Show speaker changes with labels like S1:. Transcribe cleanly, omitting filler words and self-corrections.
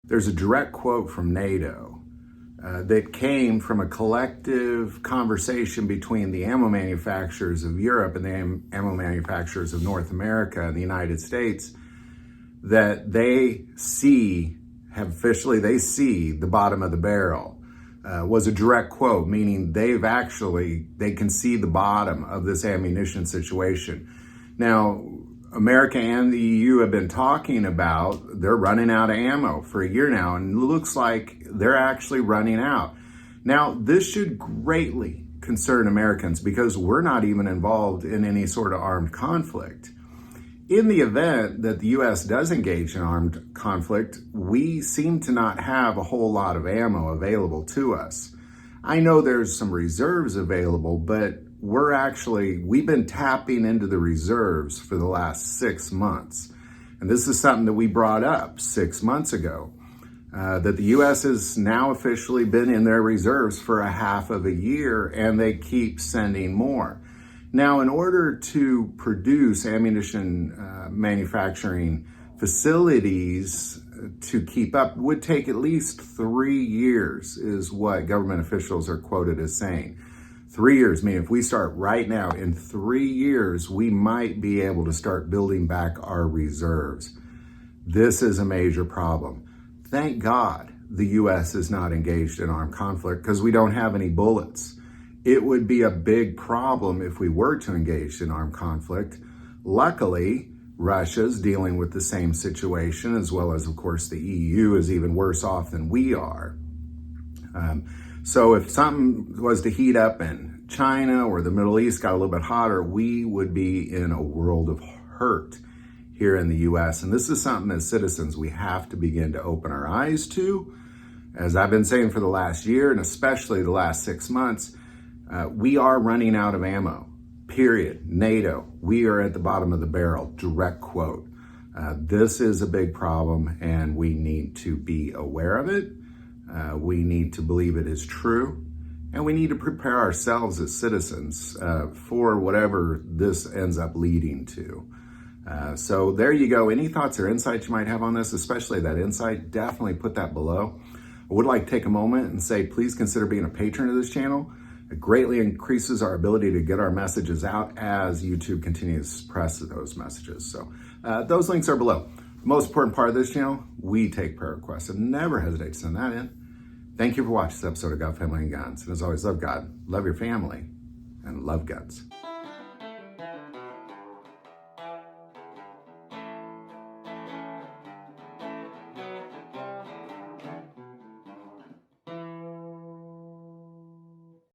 S1: There's a direct quote from NATO that came from a collective conversation between the ammo manufacturers of Europe and the ammo manufacturers of North America and the United States, that they see the bottom of the barrel. Was a direct quote, meaning they can see the bottom of this ammunition situation. Now, America and the EU have been talking about they're running out of ammo for a year now, and it looks like they're actually running out. Now, this should greatly concern Americans because we're not even involved in any sort of armed conflict. In the event that the U.S. does engage in armed conflict, we seem to not have a whole lot of ammo available to us. I know there's some reserves available, but we've been tapping into the reserves for the last 6 months. And this is something that we brought up 6 months ago, that the U.S. has now officially been in their reserves for a half of a year, and they keep sending more. Now, in order to produce ammunition manufacturing facilities to keep up would take at least 3 years, is what government officials are quoted as saying. 3 years, meaning if we start right now, in 3 years, we might be able to start building back our reserves. This is a major problem. Thank God the U.S. is not engaged in armed conflict because we don't have any bullets. It would be a big problem if we were to engage in armed conflict. Luckily, Russia's dealing with the same situation, as well as, of course, the EU is even worse off than we are. So if something was to heat up in China or the Middle East got a little bit hotter, we would be in a world of hurt here in the U.S. And this is something as citizens we have to begin to open our eyes to. As I've been saying for the last year, and especially the last 6 months, we are running out of ammo, period. NATO, we are at the bottom of the barrel, direct quote. This is a big problem, and we need to be aware of it. We need to believe it is true, and we need to prepare ourselves as citizens for whatever this ends up leading to. So there you go. Any thoughts or insights you might have on this, especially that insight, definitely put that below. I would like to take a moment and say, please consider being a patron of this channel. It greatly increases our ability to get our messages out as YouTube continues to suppress those messages. So those links are below. The most important part of this channel, we take prayer requests, and never hesitate to send that in. Thank you for watching this episode of God, Family, and Guns. And as always, love God, love your family, and love guns.